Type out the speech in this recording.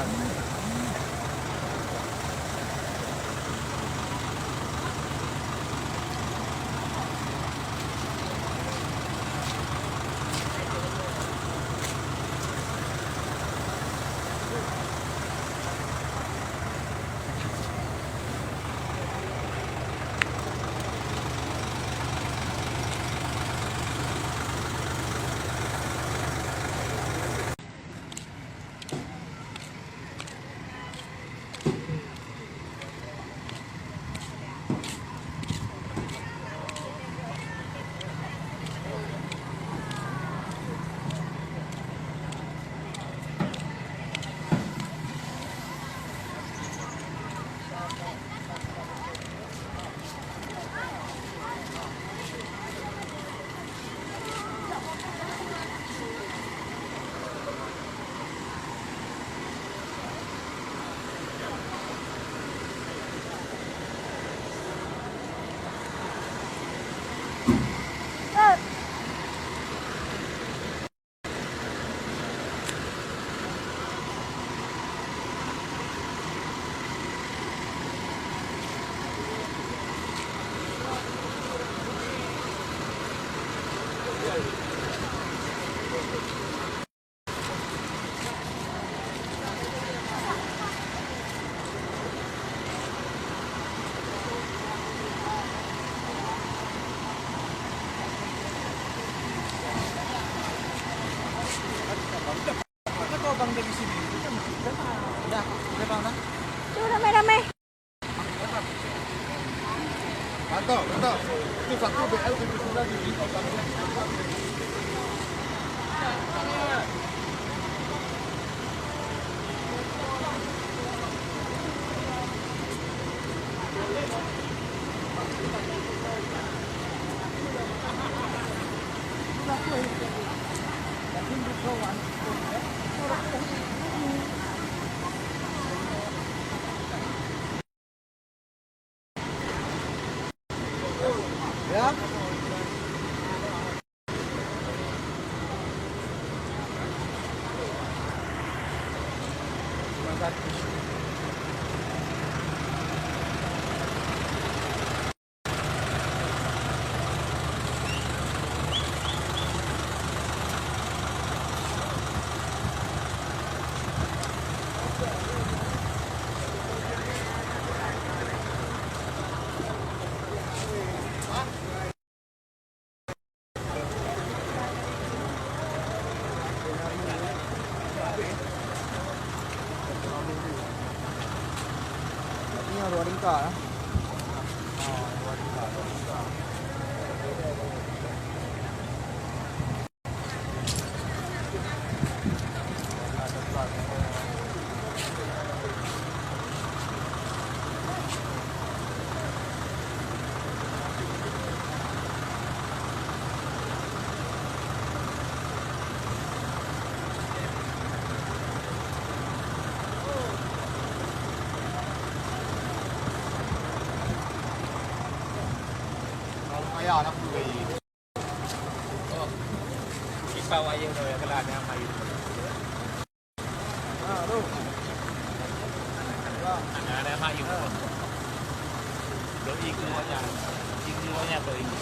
depan. Bang dari sini. Udah bang dah. Tuh ramai-ramai. Mantap, mantap. Itu satu BL 79 di ya. Ini dua tingkat lah. Dua tingkat. Kaya nak beli. Oh. Kita wayang tu ya kelas yang mai. Ah, tu. Ada mai. Doi ke banyak. Tinggi banyak tu ini.